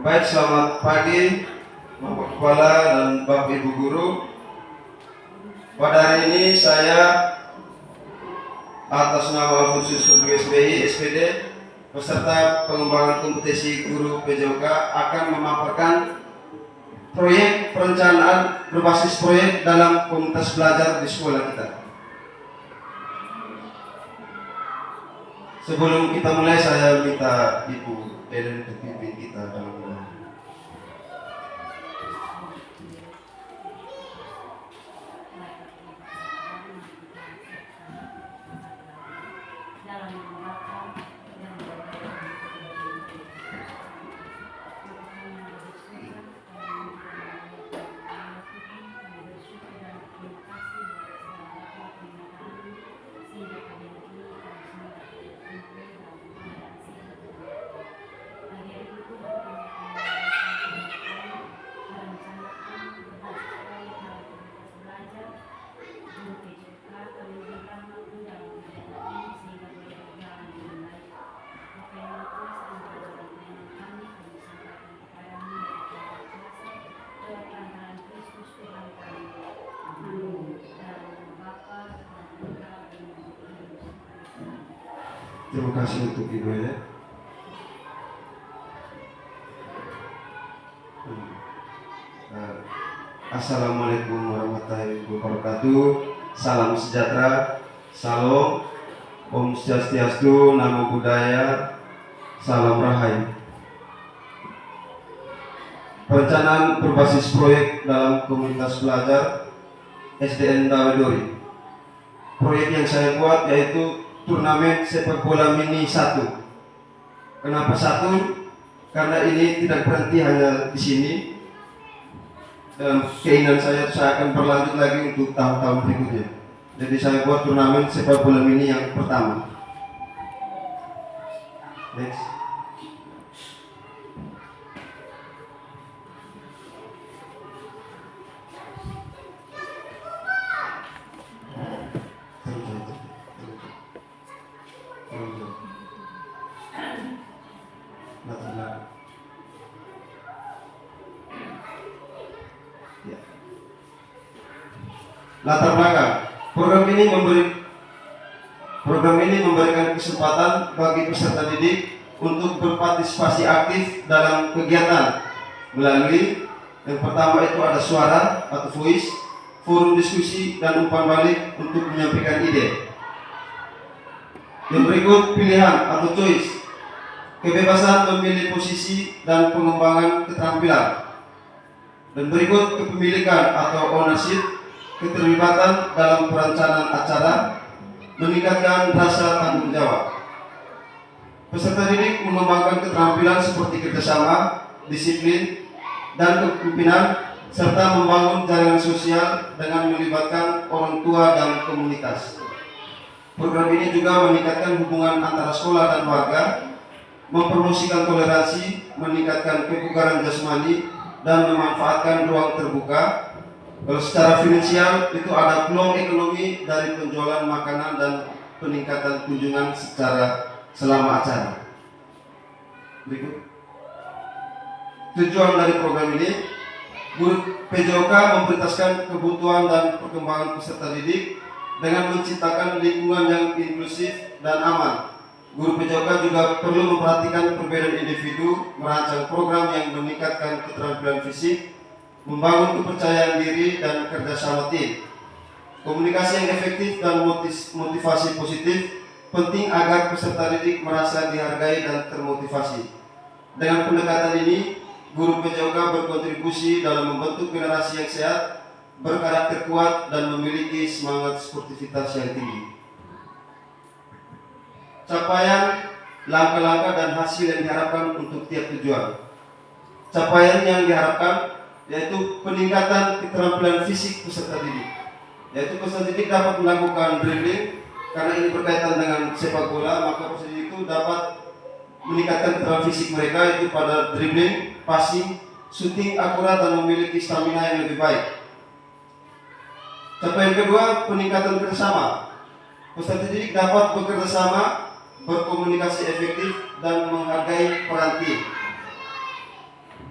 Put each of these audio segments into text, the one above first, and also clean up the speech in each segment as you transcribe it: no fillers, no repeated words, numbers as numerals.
Baik, selamat pagi Bapak Kepala dan Bapak Ibu Guru. Pada hari ini saya atas nama khusus SBI SPD beserta pengembangan kompetisi guru PJOK akan memaparkan proyek perencanaan berbasis proyek dalam komunitas belajar di sekolah kita. Sebelum kita mulai, saya minta Ibu Eden untuk pimpin kita dalam doa. Terima kasih untuk Ibu ya. Assalamualaikum warahmatullahi wabarakatuh. Salam sejahtera, salam, Om Swastiastu, Namo Buddhaya, salam rahayu. Perencanaan berbasis proyek dalam komunitas belajar SDN Dawidori. Proyek yang saya buat yaitu turnamen sepak bola mini 1. Kenapa 1? Karena ini tidak berhenti hanya di sini. Dalam keinginan saya akan berlanjut lagi untuk tahun-tahun berikutnya. Jadi saya buat turnamen sepak bola mini yang pertama. Next. Latar belakang program ini memberikan kesempatan bagi peserta didik untuk berpartisipasi aktif dalam kegiatan melalui yang pertama itu ada suara atau voice, forum diskusi dan umpan balik untuk menyampaikan ide. Yang berikut pilihan atau choice, kebebasan memilih posisi dan pengembangan keterampilan. Dan berikut kepemilikan atau ownership, keterlibatan dalam perencanaan acara, meningkatkan rasa tanggung jawab. Peserta didik mengembangkan keterampilan seperti kerjasama, disiplin, dan kepemimpinan, serta membangun jaringan sosial dengan melibatkan orang tua dan komunitas. Program ini juga meningkatkan hubungan antara sekolah dan warga, mempromosikan toleransi, meningkatkan kebugaran jasmani, dan memanfaatkan ruang terbuka. Kalau secara finansial itu ada peluang ekonomi dari penjualan makanan dan peningkatan kunjungan secara selama acara. Berikut. Tujuan dari program ini, Guru PJOK memprioritaskan kebutuhan dan perkembangan peserta didik dengan menciptakan lingkungan yang inklusif dan aman. Guru PJOK juga perlu memperhatikan perbedaan individu, merancang program yang meningkatkan keterampilan fisik, membangun kepercayaan diri dan kerjasama tim. Komunikasi yang efektif dan motivasi positif penting agar peserta didik merasa dihargai dan termotivasi. Dengan pendekatan ini, Guru PJOK berkontribusi dalam membentuk generasi yang sehat, berkarakter kuat, dan memiliki semangat sportivitas yang tinggi. Capaian, langkah-langkah, dan hasil yang diharapkan untuk tiap tujuan. Capaian yang diharapkan yaitu peningkatan keterampilan fisik peserta didik. Yaitu peserta didik dapat melakukan dribbling, karena ini berkaitan dengan sepak bola, maka peserta didik itu dapat meningkatkan keterampilan fisik mereka itu pada dribbling, passing, shooting akurat, dan memiliki stamina yang lebih baik. Capaian kedua, peningkatan kerjasama. Peserta didik dapat bekerja sama, berkomunikasi efektif, dan menghargai peran tim.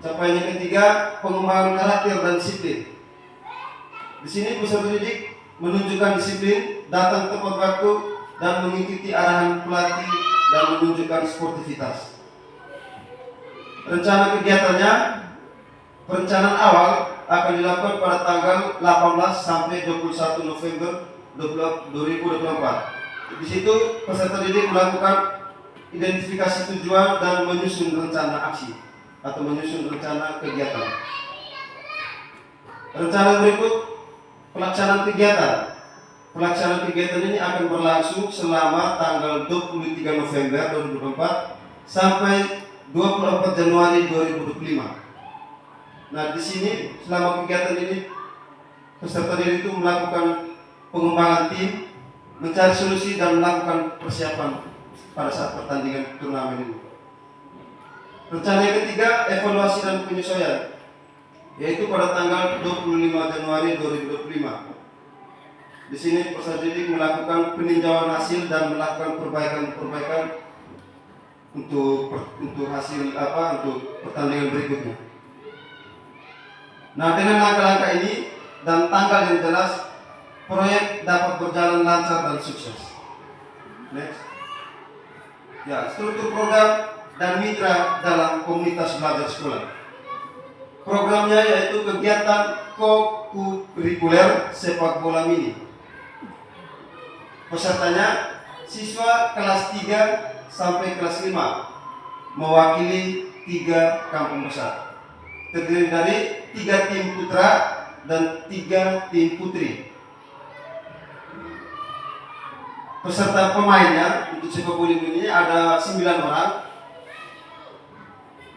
Capaian yang ketiga, pengembangan karakter dan disiplin. Di sini peserta didik menunjukkan disiplin, datang tepat waktu, dan mengikuti arahan pelatih dan menunjukkan sportivitas. Rencana kegiatannya, perencanaan awal akan dilakukan pada tanggal 18 sampai 21 November 2024. Di situ peserta didik melakukan identifikasi tujuan dan menyusun rencana aksi atau menyusun rencana kegiatan. Rencana berikut pelaksanaan kegiatan. Pelaksanaan kegiatan ini akan berlangsung selama tanggal 23 November 2024 sampai 24 Januari 2025. Nah, di sini selama kegiatan ini peserta didik itu melakukan pengembangan tim, mencari solusi dan melakukan persiapan pada saat pertandingan turnamen ini. Rencana yang ketiga, evaluasi dan penyesuaian, yaitu pada tanggal 25 Januari 2025. Di sini peserta didik melakukan peninjauan hasil dan melakukan perbaikan untuk hasil untuk pertandingan berikutnya. Nah, dengan langkah-langkah ini dan tanggal yang jelas, proyek dapat berjalan lancar dan sukses. Next. Ya, struktur program dan mitra dalam komunitas belajar sekolah. Programnya yaitu kegiatan co-kurikuler sepak bola mini. Pesertanya siswa kelas 3 sampai kelas 5 mewakili 3 kampung besar. Terdiri dari 3 tim putra dan 3 tim putri. Peserta pemainnya untuk sepak bola ini ada 9 orang,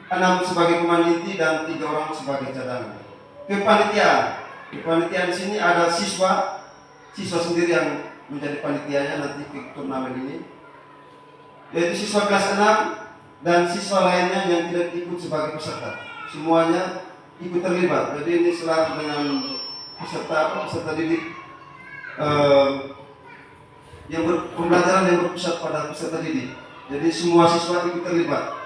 6 sebagai pemain inti dan 3 orang sebagai cadangan. Kepanitiaan di sini ada siswa sendiri yang menjadi panitianya nanti ke turnamen ini, yaitu siswa kelas 6 dan siswa lainnya yang tidak ikut sebagai peserta. Semuanya ikut terlibat. Jadi ini selaras dengan peserta didik pembelajaran yang berpusat pada peserta didik. Jadi semua siswa ikut terlibat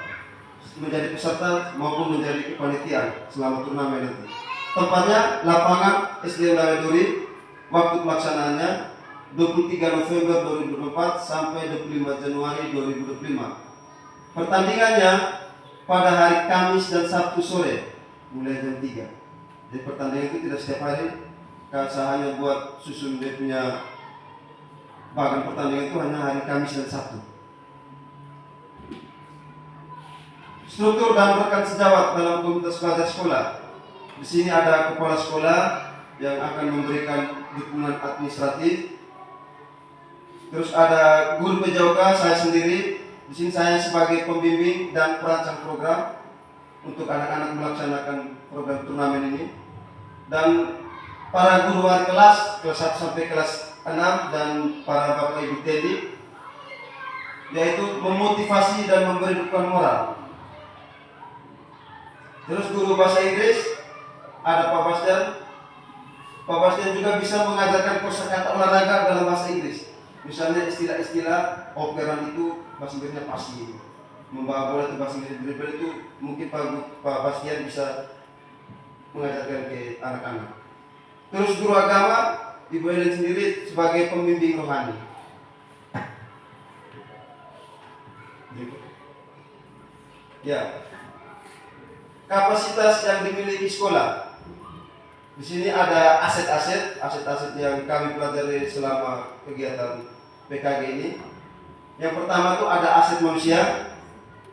menjadi peserta maupun menjadi kepanitiaan selama turnamen nanti. Tempatnya lapangan SDN Duri. Waktu pelaksanaannya 23 November 2024 sampai 25 Januari 2025. Pertandingannya pada hari Kamis dan Sabtu sore mulai jam 3. Jadi pertandingan itu tidak setiap hari. Saya hanya buat susun dia punya bagan pertandingan itu hanya hari Kamis dan Sabtu. Struktur dan rekan sejawat dalam komunitas belajar sekolah. Di sini ada kepala sekolah yang akan memberikan dukungan administratif. Terus ada guru PJOK, saya sendiri. Di sini saya sebagai pembimbing dan perancang program untuk anak-anak melaksanakan program turnamen ini. Dan para guru wali kelas 1 sampai kelas 6 dan para bapak ibu TD, yaitu memotivasi dan memberi dukungan moral. Terus guru bahasa Inggris ada Pak Basdan. Pak Basdan juga bisa mengajarkan kosakata olahraga dalam bahasa Inggris. Misalnya istilah-istilah operan itu bahasa Inggrisnya pasti. Membawa bola itu bahasa Inggris, dribble itu mungkin Pak Basdan bisa mengajarkan ke anak-anak. Terus guru agama Ibu Ellen sendiri sebagai pembimbing rohani. Ya. Kapasitas yang dimiliki sekolah. Di sini ada aset-aset yang kami pelajari selama kegiatan PKG ini. Yang pertama itu ada aset manusia.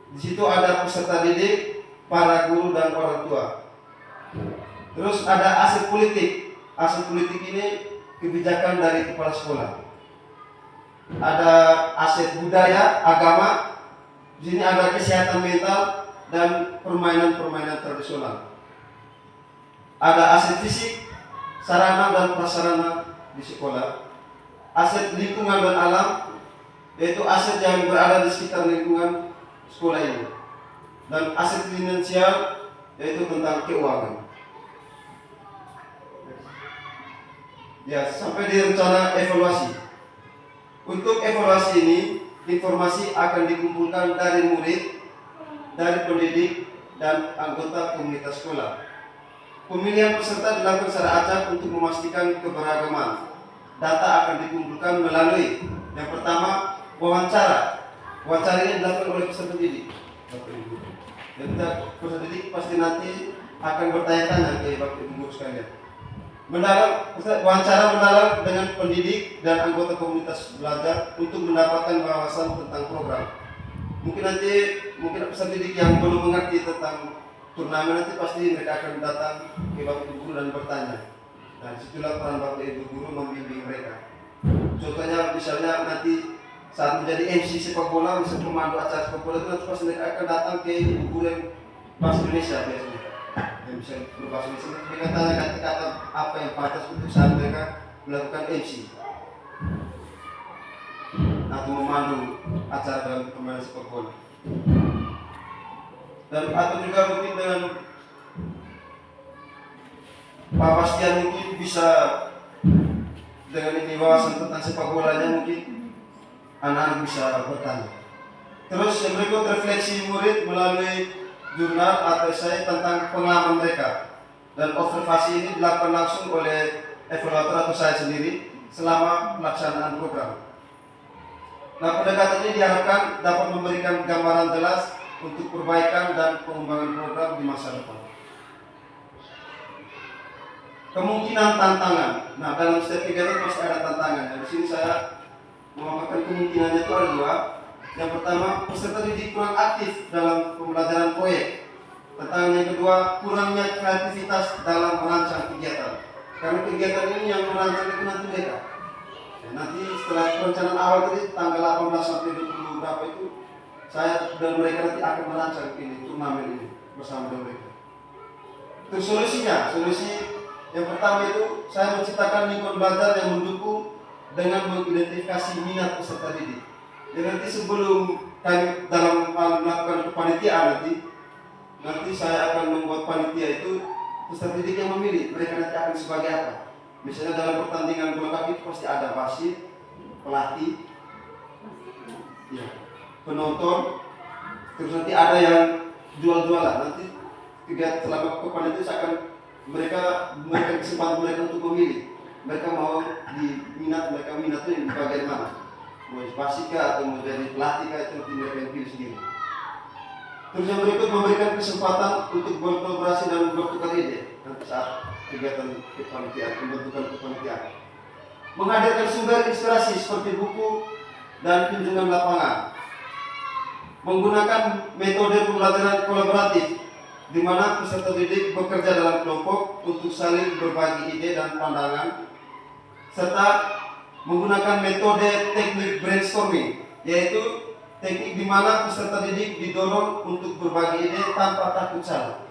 Di situ ada peserta didik, para guru dan orang tua. Terus ada aset politik. Aset politik ini kebijakan dari kepala sekolah. Ada aset budaya, agama. Di sini ada kesehatan mental dan permainan-permainan tradisional. Ada aset fisik, sarana dan prasarana di sekolah. Aset lingkungan dan alam, yaitu aset yang berada di sekitar lingkungan sekolah ini. Dan aset finansial, yaitu tentang keuangan. Ya, sampai di rencana evaluasi. Untuk evaluasi ini, informasi akan dikumpulkan dari murid, dari pendidik, dan anggota komunitas sekolah. Pemilihan peserta dilakukan secara acak untuk memastikan keberagaman. Data akan dikumpulkan melalui yang pertama wawancara. Wawancara ini dilakukan oleh peserta didik. Dan peserta didik pasti nanti akan bertanya-tanya ke Bapak Ibu guru sekalian. Wawancara mendalam dengan pendidik dan anggota komunitas belajar untuk mendapatkan wawasan tentang program. Mungkin peserta didik yang belum mengerti tentang turnamen nanti pasti mereka akan datang ke Bapak Ibu guru dan bertanya. Dan disitulah peran Bapak Ibu guru membimbing mereka. Contohnya misalnya nanti saat menjadi MC sepak bola, misalnya pemandu acara sepak bola itu nanti pasti mereka akan datang ke ibu guru yang bahasa Indonesia biasanya. Yang bisa berbahasa Indonesia, mereka tanya kata-kata apa yang pantas untuk saat mereka melakukan MC atau memandu acara dalam permainan sepak bola. Dan atau juga mungkin dengan Pak Bastian mungkin bisa dengan ini wawasan tentang sepak bolanya mungkin anak-anak bisa bertanya. Terus yang berikut refleksi murid melalui jurnal atau esai tentang pengalaman mereka, dan observasi ini dilakukan langsung oleh evaluator atau saya sendiri selama pelaksanaan program. Nah, pendekatan ini diharapkan dapat memberikan gambaran jelas untuk perbaikan dan pengembangan program di masa depan. Kemungkinan tantangan. Nah, dalam setiap kegiatan pasti ada tantangan. Di sini saya memaparkan kemungkinannya itu ada dua. Yang pertama, peserta didik kurang aktif dalam pembelajaran proyek. Tantangan yang kedua, kurangnya kreativitas dalam merancang kegiatan. Karena kegiatan ini yang merancang itu nanti mereka. Nanti setelah perencanaan awal tadi tanggal 18 sampai 20 berapa itu, saya dan mereka nanti akan merancang ini turnamen ini bersama dengan mereka. Terus solusi yang pertama itu saya menciptakan lingkungan belajar yang mendukung dengan mengidentifikasi minat peserta didik. Jadi nanti sebelum kami dalam hal melakukan kepanitiaan nanti saya akan membuat panitia itu peserta didik yang memilih mereka nanti akan sebagai apa. Misalnya dalam pertandingan bola kaki itu pasti ada wasit, pelatih, ya, penonton, terus nanti ada yang jual-jualan. Nanti kegiatan selama kepanitiaan itu akan mereka kesempatan mereka untuk memilih. Mereka mau mereka minatnya di bagian mana? Mau wasit atau mau jadi pelatih itu nanti mereka yang pilih sendiri. Terus yang berikut memberikan kesempatan untuk berkolaborasi dan bertukar ide nanti saat kegiatan kepanitiaan, pembentukan kepanitiaan. Menghadirkan sumber inspirasi seperti buku dan kunjungan lapangan. Menggunakan metode pembelajaran kolaboratif di mana peserta didik bekerja dalam kelompok untuk saling berbagi ide dan pandangan, serta menggunakan metode teknik brainstorming, yaitu teknik di mana peserta didik didorong untuk berbagi ide tanpa takut salah.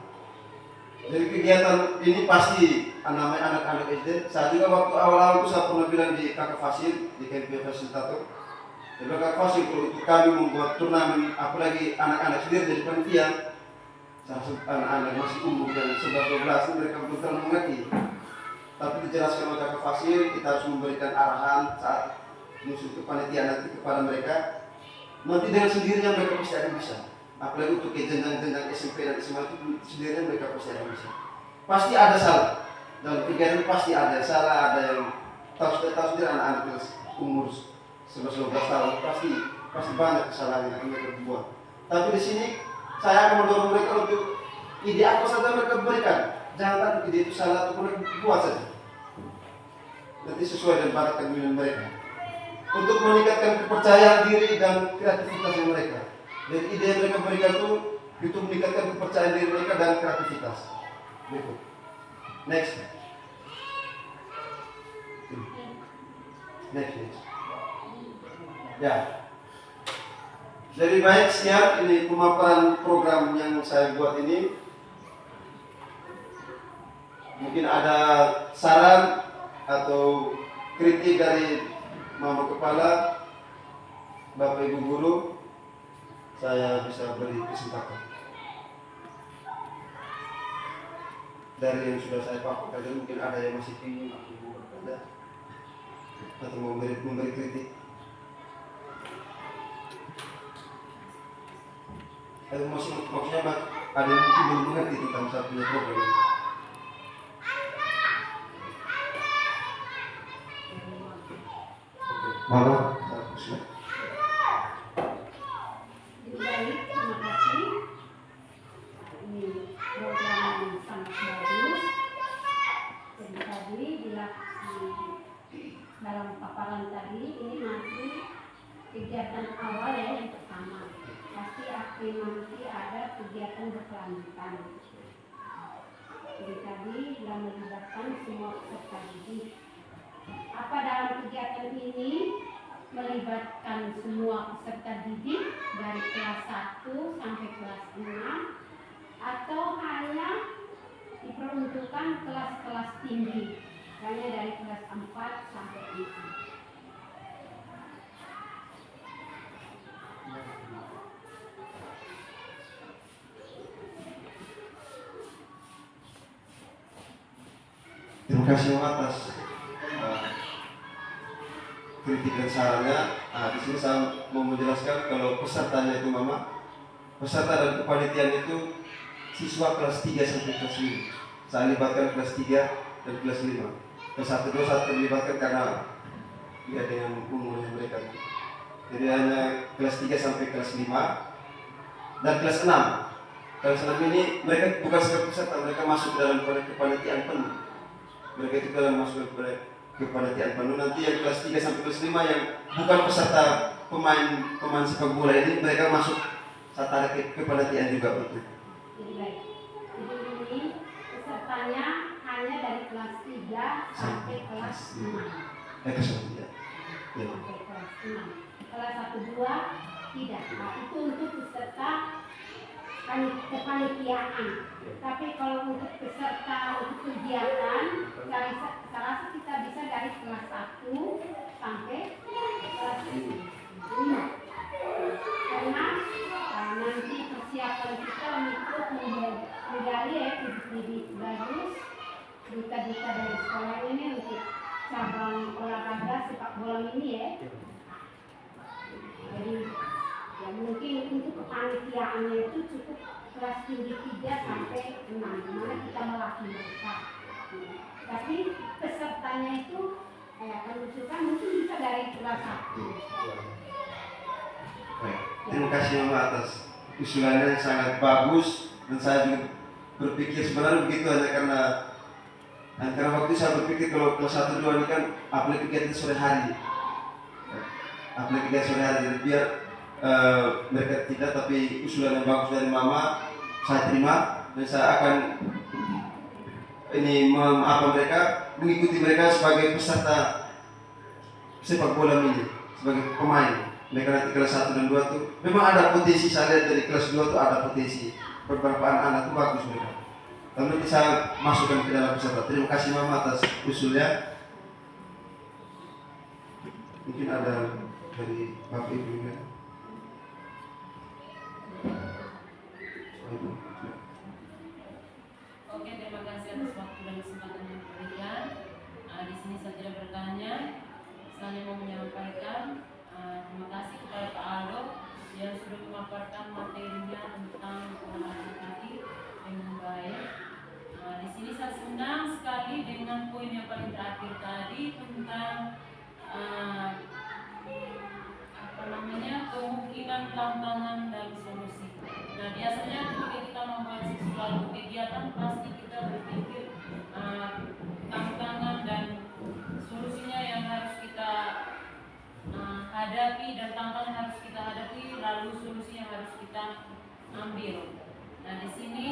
Jadi kegiatan ini pasti anak-anak SD. Saya juga waktu awal-awal itu saya pernah bilang di kakak Fasil, di KMP Fasilitator. Jadi kakak Fasil kalau untuk kami membuat turnamen, apalagi anak-anak sendiri jadi panitia, anak-anak masih umur dan 11-12 mereka betul mengerti. Tapi dijelaskan oleh kakak Fasil, kita harus memberikan arahan saat musuh kepanitiaan nanti kepada mereka. Nanti dengan sendirinya mereka pasti akan bisa. Apalagi untuk jenjang-jenjang SMP dan SMA itu sendirian mereka pasti akan bisa. Pasti ada salah dalam kegiatan, pasti ada salah, ada yang tahu sendiri anak-anak umur 11-12 tahun pasti banyak kesalahan yang mereka buat. Tapi di sini saya akan mendorong mereka untuk ide apa saja mereka berikan. Jangan takut ide itu salah atau mereka buat saja. Nanti sesuai dengan bakat keinginan mereka. Untuk meningkatkan kepercayaan diri dan kreativitas mereka. Jadi ide yang mereka berikan itu meningkatkan kepercayaan diri mereka dan kreativitas. Berikut. Next. Ya. Jadi baik, siap ini pemaparan program yang saya buat ini. Mungkin ada saran atau kritik dari Mama Kepala, Bapak Ibu Guru, saya bisa beri kesempatan. Dari yang sudah saya paparkan tadi mungkin ada yang masih bingung atau bertanya atau memberi kritik. Maksudnya ada yang mungkin belum mengerti tentang satunya program ini. Mama, baik, terima kasih. Ini program yang sangat bagus. Jadi tadi dalam paparan tadi ini masih kegiatan awal ya, yang pertama. Pasti akan nanti ada kegiatan berkelanjutan. Jadi tadi yang melibatkan semua peserta didik. Apa dalam kegiatan ini melibatkan semua peserta didik dari kelas 1 sampai kelas 6 atau hanya diperuntukkan kelas-kelas tinggi, hanya dari kelas 4 sampai 6. terima kasih atas kritik dan sarannya. Di sini saya mau menjelaskan kalau pesertanya itu Mama, peserta dan kepanitiaan itu siswa kelas 3 sampai kelas 5. Saya libatkan kelas 3 dan kelas 5. Kelas 1 2 saya terlibatkan karena dia dengan umurnya mereka. Jadi hanya kelas 3 sampai kelas 5 dan kelas 6. Kelas 6 ini mereka bukan sebagai peserta, mereka masuk dalam kepanitiaan penuh. Mereka itu dalam masuk kepanitiaan penuh. Nanti yang kelas 3 sampai kelas 5 yang bukan peserta pemain sepak bola ini, mereka masuk saat kepanitiaan juga untuk. Jadi baik. Jadi ini pesertanya hanya dari kelas 3 sampai kelas 6. Kelas 6 ya. Sampai kelas 6. Kelas 1 2 tidak. Nah, itu untuk peserta kepanitiaan. Tapi kalau untuk peserta untuk kegiatan, saya rasa kita bisa dari kelas 1 sampai kelas 5. Karena nanti persiapan kita untuk menggali ya didik bagus duta-duta dari sekolah ini untuk cabang olahraga sepak bola ini ya. Jadi ya mungkin untuk kepanitiaannya itu cukup kelas tinggi 3 sampai 6, dimana kita melatih mereka. Tapi pesertanya itu akan usulkan mungkin bisa dari kelas 1. Baik. Terima kasih Mama atas usulannya yang sangat bagus, dan saya juga berpikir sebenarnya begitu hanya karena waktu itu saya berpikir kalau kelas 1 2 ini kan apalagi kegiatan sore hari. Apalagi kegiatan sore hari, jadi biar mereka tidak, tapi usulan yang bagus dari Mama saya terima, dan saya akan mengikuti mereka sebagai peserta sepak bola ini, sebagai pemain. Mereka nanti kelas 1 dan 2 tuh memang ada potensi, saya lihat dari kelas 2 tuh ada potensi. Beberapa anak-anak tuh bagus mereka. Tapi nanti saya masukkan ke dalam peserta. Terima kasih Mama atas usulnya. Mungkin ada dari Bapak Ibu juga. Oke, terima kasih atas waktu dan kesempatan yang diberikan. Di sini saya tidak bertanya, saya hanya mau menyampaikan terima kasih kepada Pak Aldo yang sudah memaparkan materinya tentang olahraga tadi dengan baik. Di sini saya senang sekali dengan poin yang paling terakhir tadi tentang kemungkinan, tantangan dan solusi. Nah, biasanya ketika kita membuat sesuatu kegiatan pasti kita berpikir tantangan dan solusinya yang harus kita hadapi, dan tantangan yang harus kita hadapi, lalu solusi yang harus kita ambil. Nah, di sini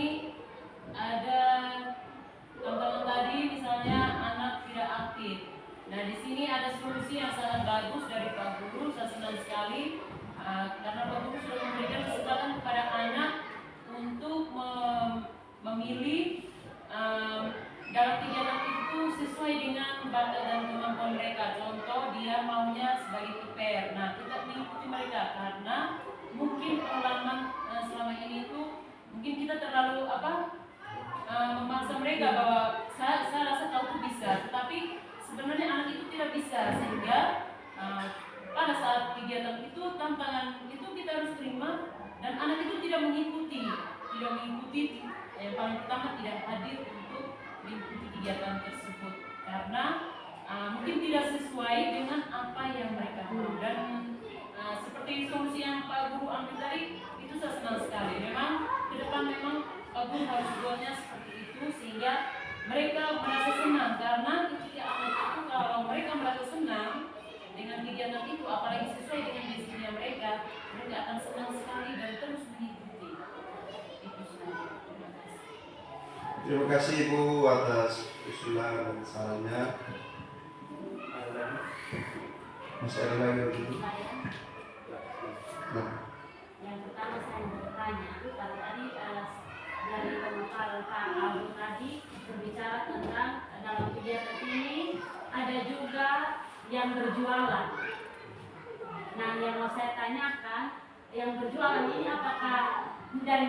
ada tantangan tadi, misalnya anak tidak aktif. Nah, di sini ada solusi yang sangat bagus dari Pak Guru. Saya senang sekali karena Pak Guru sudah memberikan kesempatan kepada anak untuk memilih dalam kegiatan itu sesuai dengan bakat dan kemampuan mereka. Contoh, dia maunya sebagai kiper. Nah, kita mengikuti mereka karena mungkin pengalaman selama ini itu mungkin kita terlalu memaksa mereka bahwa saya rasa kau tuh bisa, tetapi sebenarnya anak itu tidak bisa, sehingga pada saat kegiatan itu, tantangan itu kita harus terima, dan anak itu tidak mengikuti tidak mengikuti, yang paling pertama tidak hadir untuk mengikuti kegiatan tersebut karena mungkin tidak sesuai dengan apa yang mereka mau. Dan seperti solusi yang Pak Guru ambil tadi, itu saya senang sekali. Memang ke depan memang Pak Guru harus buatnya seperti itu sehingga mereka merasa senang, karena ketika anak itu kalau mereka merasa senang dengan kegiatan itu, apalagi sesuai dengan misinya mereka akan senang sekali dan terus mengikuti. Itu saja. Terima kasih. Terima kasih Ibu atas usulan dan sarannya. Masih ada lagi begitu? Nah. Yang pertama saya bertanya, kalau tadi dari pemaparan Pak Aldo tadi berbicara tentang dalam kegiatan ini ada juga yang berjualan. Nah, yang mau saya tanyakan, yang berjualan ini apakah dari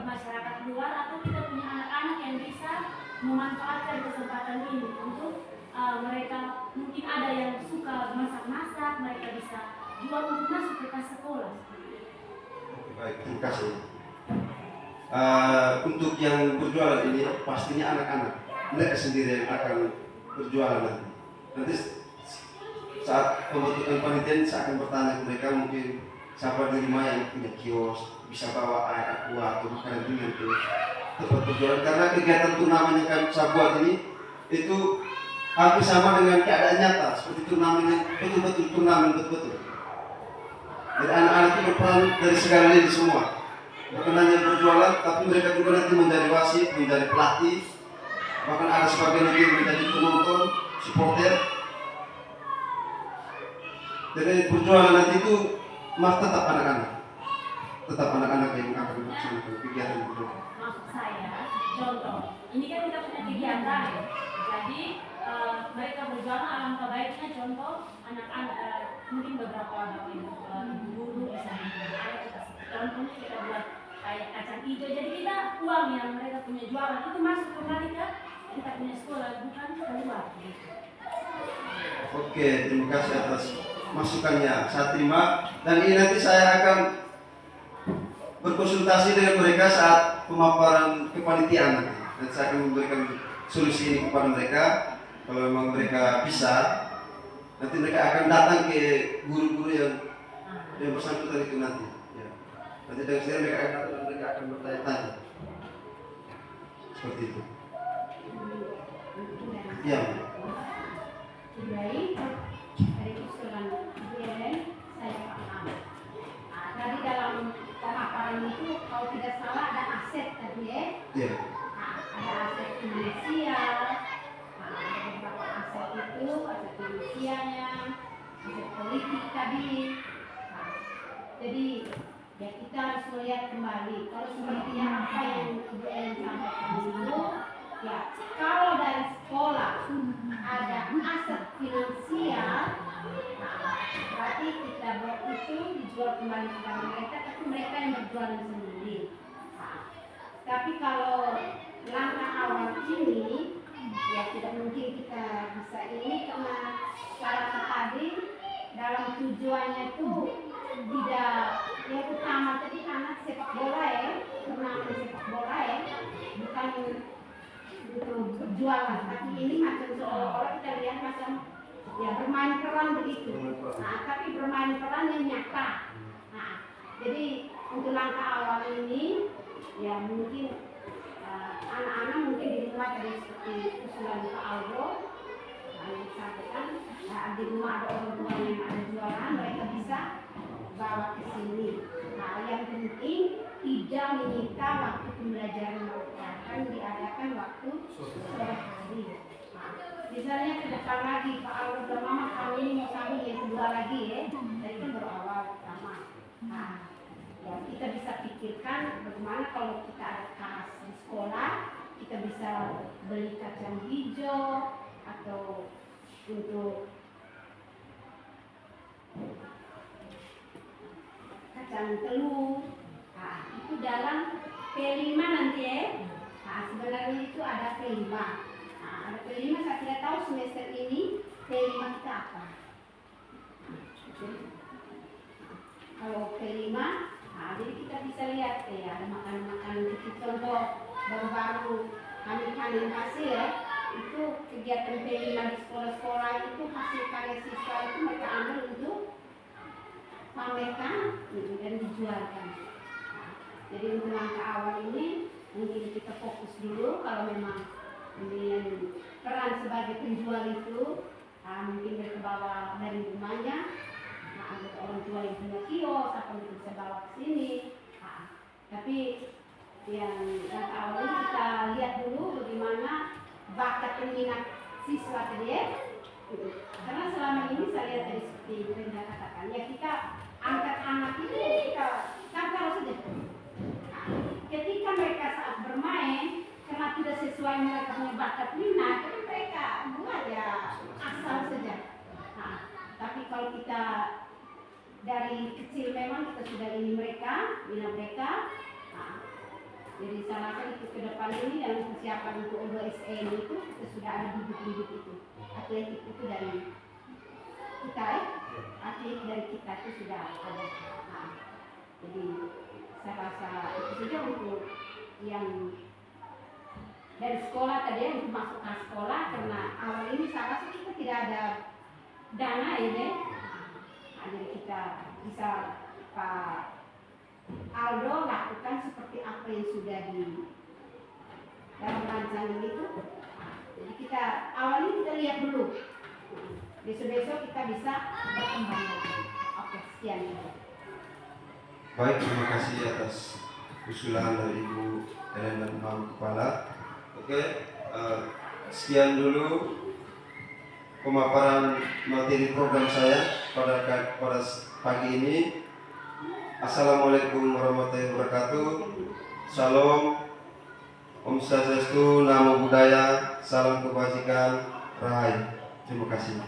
masyarakat luar atau kita punya anak-anak yang bisa memanfaatkan kesempatan ini untuk mereka mungkin ada yang suka masak-masak, mereka bisa jual untuk masuk ke kas sekolah. Baik, terima kasih. Untuk yang berjualan ini pastinya anak-anak, mereka sendiri yang akan berjualan nanti. Nanti saat pembentukan panitia saya akan bertanya ke mereka, mungkin siapa di rumah yang punya kios bisa bawa air aqua atau makanan ringan ke tempat berjualan, karena kegiatan turnamen yang kami bisa buat ini itu hampir sama dengan keadaan nyata, seperti turnamen yang betul-betul turnamen betul-betul. Jadi anak-anak itu berperan dari segala lini semua, bukan hanya berjualan, tapi mereka juga nanti menjadi wasit, menjadi pelatih, bahkan ada sebagian lagi yang menjadi penonton, supporter. Jadi berjualan nanti itu tetap anak-anak yang akan melaksanakan kegiatan itu. Maksud saya, contoh, ini kan kita punya kegiatan, jadi mereka berjualan, alangkah baiknya contoh anak-anak mungkin beberapa guru bisa contohnya kita buat kayak kacang hijau, jadi kita uang yang mereka punya jualan itu masuk kembali ke kita punya sekolah, bukan keluar. Oke, terima kasih atas masukannya, saya terima. Dan ini nanti saya akan berkonsultasi dengan mereka saat pemaparan kepanitiaan nanti. Dan saya akan memberikan solusi ini kepada mereka. Kalau memang mereka bisa, nanti mereka akan datang ke guru-guru yang bersangkutan itu nanti. Ya. Nanti dengan sendiri mereka akan datang dan mereka akan bertanya-tanya. Seperti itu. Ya. Baik, dari usulan Ibu Ellen, saya paham. Tadi dalam pemaparan itu, kalau tidak salah ada aset tadi ya. Ya. Ada aset finansial, ada beberapa aset itu, aset finansialnya, aset politik tadi. Jadi ya kita harus melihat kembali. Kalau sepertinya apa yang Ibu Ellen sampaikan itu, ya kalau dari sekolah ada aset finansial, berarti kita buat itu dijual kembali kepada mereka, tapi mereka yang berjualan sendiri. Tapi kalau langkah awal ini, ya tidak mungkin kita bisa ini karena cara tadi dalam tujuannya itu tidak yang utama tadi anak sepak bola ya, turnamen sepak bola ya, bukan untuk berjualan, tapi ini macam seolah-olah kita lihat macam ya bermain peran begitu. Nah, tapi bermain peran yang nyata. Nah, jadi untuk langkah awal ini ya mungkin anak-anak mungkin di rumah tadi seperti usulan Pak Aldo yang disampaikan, di rumah ada orang tua yang ada jualan, mereka bisa bawa ke sini. Nah, yang penting tidak menyita waktu pembelajaran mereka, akan diadakan waktu sore hari. Nah, misalnya ke depan lagi Pak Aldo dan Mama kami ini mau kami yang kedua lagi ya, dari kan berawal pertama. Nah, ya kita bisa pikirkan bagaimana kalau kita ada kelas di sekolah, kita bisa beli kacang hijau atau untuk kacang telur. Nah, itu dalam P5 nanti ya. Nah, sebenarnya itu ada P5. Nah, ada P5, saya tidak tahu semester ini P5 kita apa. Kalau P5, nah, jadi kita bisa lihat ya, ada makanan-makanan kecil. Contoh baru-baru kami hasil ya, itu kegiatan P5 di sekolah-sekolah itu hasil karya siswa itu mereka ambil untuk pamerkan dan dijualkan. Jadi untuk langkah awal ini mungkin kita fokus dulu kalau memang ini peran sebagai penjual itu mungkin mereka bawa dari rumahnya, ada orang tua yang punya kios apa yang bisa bawa ke sini. Tapi yang awal ini kita lihat dulu bagaimana bakat dan minat siswa tadi ya. Karena selama ini saya lihat dari seperti Brenda katakan ya, kita angkat anak itu kita taruh saja. Ketika mereka saat bermain karena tidak sesuai mereka punya bakat minat, jadi mereka buat ya asal saja. Tapi kalau kita dari kecil memang kita sudah ini mereka, minat mereka. Jadi salah satu ke depan ini dalam persiapan untuk O2SN itu kita sudah ada bibit-bibit itu. Atletik itu dari kita atlet dari kita itu sudah ada. Jadi saya rasa itu saja untuk yang dari sekolah tadi untuk masuk ke sekolah, karena awal ini saya rasa kita tidak ada dana ini. Jadi kita bisa Pak Aldo lakukan seperti apa yang sudah di dalam rancangan itu. Jadi kita awal ini kita lihat dulu. Besok-besok kita bisa berkembang lagi. Oke, sekian. Baik, terima kasih atas usulan dari Ibu Ellen dan Pak Kepala. Oke, sekian dulu pemaparan materi program saya pada pagi ini. Assalamualaikum warahmatullahi wabarakatuh. Shalom, Om Swastiastu, Namo Buddhaya, salam kebajikan, Rahayu. Terima kasih.